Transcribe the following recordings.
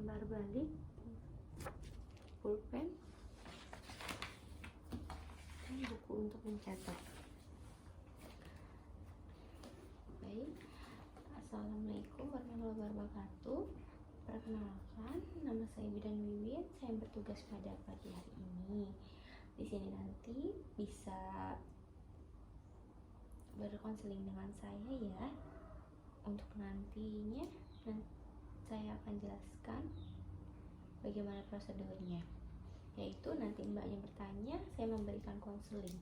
lembar balik, pulpen, dan buku untuk mencatat. Baik, assalamualaikum warahmatullahi wabarakatuh. Perkenalkan, nama saya Bidan Wiwit. Saya bertugas pada pagi hari ini. Di sini nanti bisa berkonseling dengan saya ya. Untuk nantinya saya akan jelaskan bagaimana prosedurnya. Yaitu nanti mbaknya bertanya, saya memberikan konseling.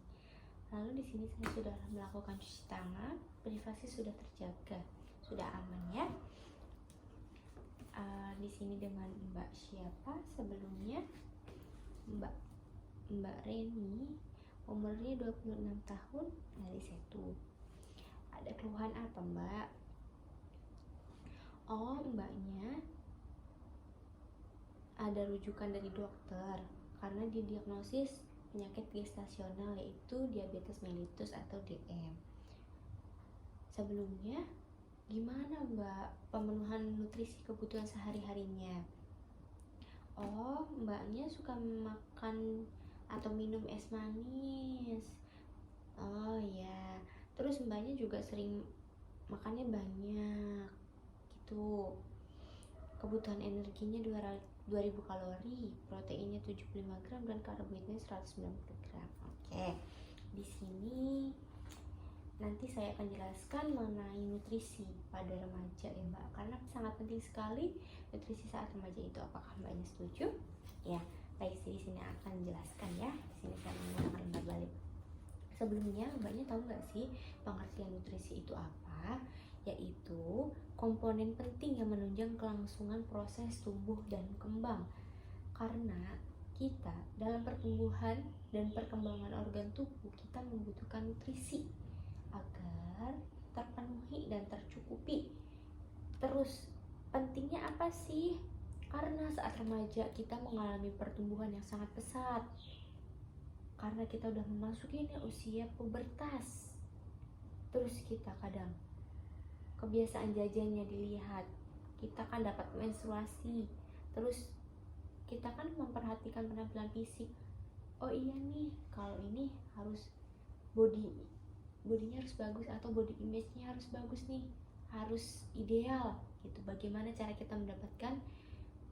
Lalu di sini saya sudah melakukan cuci tangan, privasi sudah terjaga, sudah aman ya. Di sini dengan Mbak siapa? Sebelumnya Mbak Reni, umurnya 26 tahun, dari Setu. Ada keluhan apa Mbak? Oh, mbaknya ada rujukan dari dokter karena didiagnosis penyakit gestasional yaitu diabetes mellitus atau DM. Sebelumnya gimana Mbak pemenuhan nutrisi kebutuhan sehari-harinya? Oh, mbaknya suka makan atau minum es manis. Oh ya, terus mbaknya juga sering makannya banyak gitu. Kebutuhan energinya 2000 kalori, proteinnya 75 gram dan karbohidratnya 190 gram. Oke. Di sini nanti saya akan jelaskan mengenai nutrisi pada remaja ya Mbak, karena sangat penting sekali nutrisi saat remaja itu. Apakah Mbaknya setuju? Ya, baik, di sini akan jelaskan ya. Di sini saya menggunakan lembar balik. Sebelumnya Mbaknya tahu nggak sih pengertian nutrisi itu apa? Yaitu komponen penting yang menunjang kelangsungan proses tumbuh dan kembang. Karena kita dalam pertumbuhan dan perkembangan organ tubuh kita membutuhkan nutrisi agar terpenuhi dan tercukupi. Terus pentingnya apa sih? Karena saat remaja kita mengalami pertumbuhan yang sangat pesat. Karena kita udah memasuki usia pubertas. Terus kita kadang kebiasaan jajannya dilihat. Kita kan dapat menstruasi. Terus kita kan memperhatikan penampilan fisik. Oh iya nih, kalau ini harus bodinya harus bagus atau body image-nya harus bagus nih, harus ideal gitu. Bagaimana cara kita mendapatkan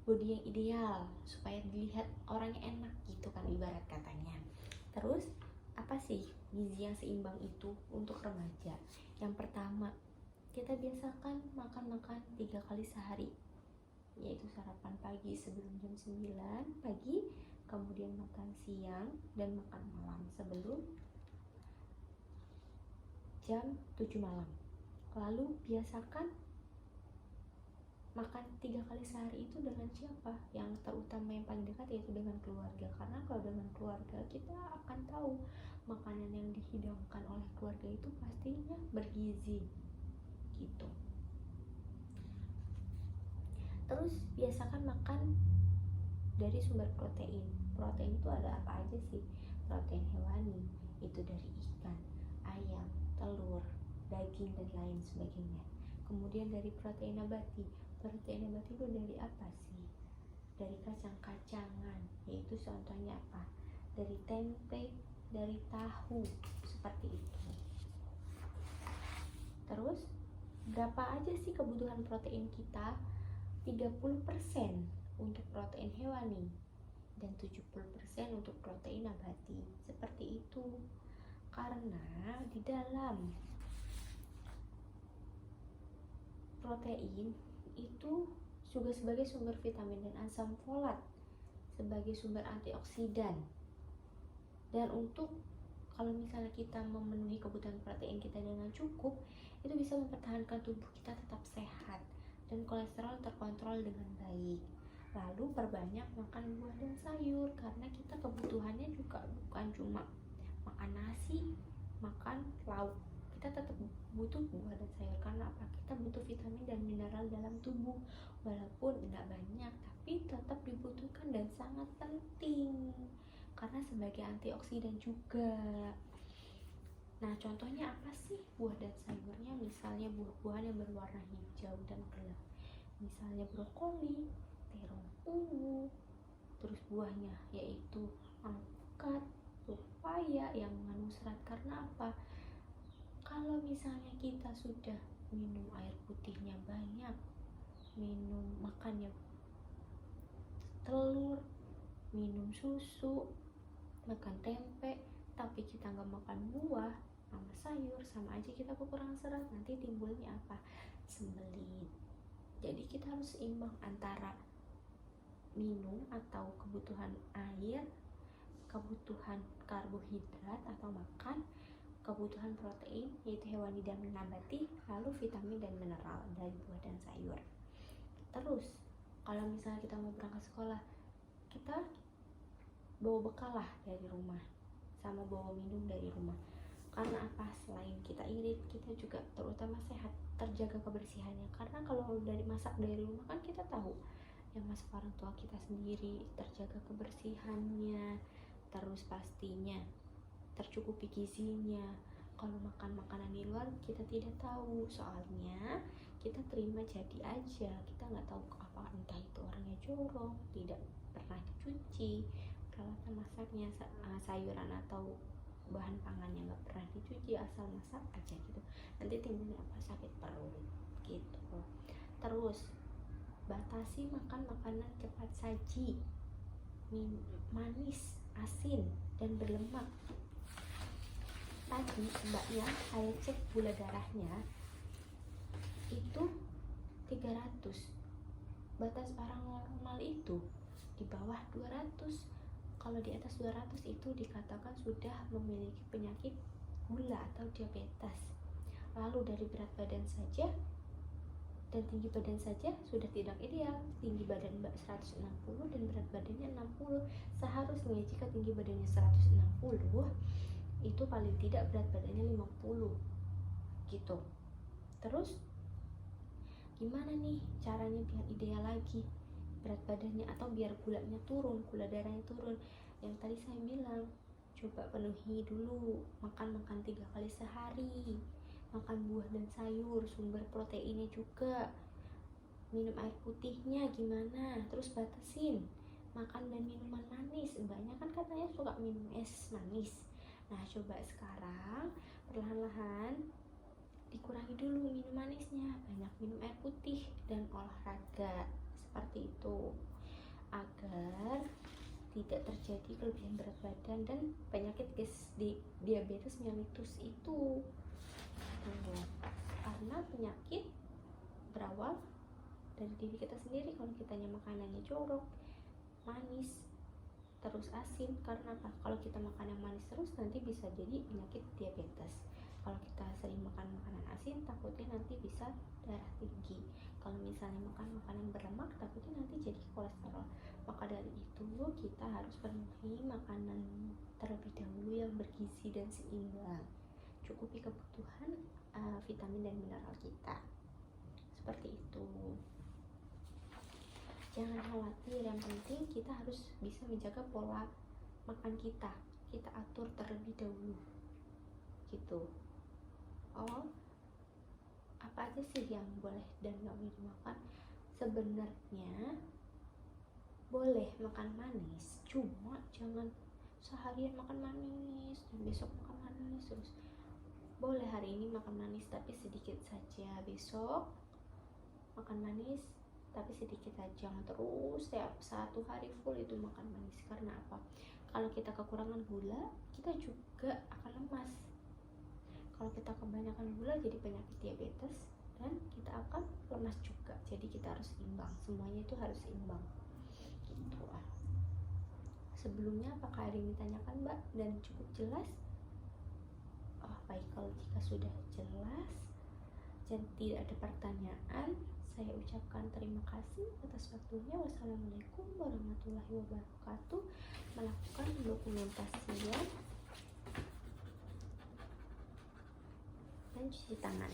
body yang ideal supaya dilihat orangnya enak gitu kan ibarat katanya. Terus apa sih gizi yang seimbang itu untuk remaja? Yang pertama, kita biasakan makan 3 kali sehari, yaitu sarapan pagi sebelum jam 9 pagi, kemudian makan siang dan makan malam sebelum jam 7 malam. Lalu biasakan makan 3 kali sehari itu dengan siapa? Yang terutama yang paling dekat yaitu dengan keluarga. Karena kalau dengan keluarga kita akan tahu makanan yang dihidangkan oleh keluarga itu pastinya bergizi gitu. Terus biasakan makan dari sumber protein. Protein itu ada apa aja sih? Protein hewani itu dari ikan, ayam, telur, daging dan lain sebagainya. Kemudian dari protein nabati. Protein nabati itu dari apa sih? Dari kacang-kacangan, yaitu contohnya apa? Dari tempe, dari tahu, seperti itu. Terus berapa aja sih kebutuhan protein kita? 30% untuk protein hewani dan 70% untuk protein nabati. Seperti itu. Karena di dalam protein itu juga sebagai sumber vitamin dan asam folat, sebagai sumber antioksidan. Dan untuk kalau misalnya kita memenuhi kebutuhan protein kita dengan cukup, itu bisa mempertahankan tubuh kita tetap sehat dan kolesterol terkontrol dengan baik. Lalu perbanyak makan buah dan sayur, karena kita kebutuhannya juga bukan cuma makan nasi, makan lauk. Kita tetap butuh buah dan sayur karena apa? Kita butuh vitamin dan mineral dalam tubuh. Walaupun tidak banyak, tapi tetap dibutuhkan dan sangat penting karena sebagai antioksidan juga. Nah, contohnya apa sih buah dan sayurnya? Misalnya buah-buahan yang berwarna hijau dan gelap, misalnya brokoli, terong ungu, terus buahnya yaitu alpukat, pepaya yang mengandung serat. Karena apa? Kalau misalnya kita sudah minum air putihnya banyak, makannya telur, minum susu, makan tempe, tapi kita nggak makan buah sama sayur, sama aja kita kekurangan serat. Nanti timbulnya apa? Sembelit. Jadi kita harus imbang antara minum atau kebutuhan air, kebutuhan karbohidrat atau makan, kebutuhan protein yaitu hewani dan nabati, lalu vitamin dan mineral dari buah dan sayur. Terus kalau misalnya kita mau berangkat sekolah, kita bawa bekal lah dari rumah, sama bawa minum dari rumah. Karena apa? Selain kita irit, kita juga terutama sehat, terjaga kebersihannya. Karena kalau dari masak dari rumah kan kita tahu yang masak orang tua kita sendiri, terjaga kebersihannya, terus pastinya tercukupi gizinya. Kalau makan makanan di luar kita tidak tahu, soalnya kita terima jadi aja, kita nggak tahu apa, entah itu orangnya jorok, tidak pernah dicuci peralatan masaknya, sayuran atau bahan pangannya nggak pernah dicuci, asal masak aja gitu. Nanti timbulnya apa? Sakit perut gitu. Terus batasi makan makanan cepat saji, manis, asin, dan berlemak. Tadi mbaknya saya cek gula darahnya itu 300. Batas orang normal itu di bawah 200. Kalau di atas 200 itu dikatakan sudah memiliki penyakit gula atau diabetes. Lalu dari berat badan saja dan tinggi badan saja sudah tidak ideal. Tinggi badan mbak 160 dan berat badannya 60. Seharusnya jika tinggi badannya 160, itu paling tidak berat badannya 50 gitu. Terus gimana nih caranya biar ideal lagi berat badannya atau biar gulanya turun, gula darahnya turun? Yang tadi saya bilang, coba penuhi dulu makan 3 kali sehari, makan buah dan sayur, sumber proteinnya juga, minum air putihnya gimana, terus batasin makan dan minuman manis. Mbaknya kan katanya suka minum es manis. Nah coba sekarang perlahan-lahan dikurangi dulu minum manisnya, banyak minum air putih dan olahraga seperti itu, agar tidak terjadi kelebihan berat badan dan penyakit diabetes mellitus itu. Karena penyakit berawal dari diri kita sendiri. Kalau kitanya makanannya jorok, manis, terus asin, karena apa? Kalau kita makan yang manis terus nanti bisa jadi penyakit diabetes. Kalau kita sering makan makanan asin, takutnya nanti bisa darah tinggi. Kalau misalnya makan makanan berlemak, takutnya nanti jadi kolesterol. Maka dari itu kita harus penuhi makanan terlebih dahulu yang bergizi dan seimbang, cukupi kebutuhan vitamin dan mineral kita. Seperti itu. Jangan khawatir, yang penting kita harus bisa menjaga pola makan kita atur terlebih dahulu gitu. Oh, apa aja sih yang boleh dan gak boleh dimakan? Sebenarnya boleh makan manis, cuma jangan seharian makan manis dan besok makan manis terus. Boleh hari ini makan manis tapi sedikit saja, besok makan manis tapi sedikit saja, jangan terus setiap 1 hari full itu makan manis. Karena apa? Kalau kita kekurangan gula, kita juga akan lemas. Kalau kita kebanyakan gula jadi penyakit diabetes dan kita akan lemas juga. Jadi kita harus imbang, semuanya itu harus imbang gitu. Sebelumnya apakah ada yang ditanyakan mbak dan cukup jelas? Oh baik, kalau jika sudah jelas dan tidak ada pertanyaan, saya ucapkan terima kasih atas waktunya. Wassalamualaikum warahmatullahi wabarakatuh. Melakukan dokumentasian dan cuci tangan.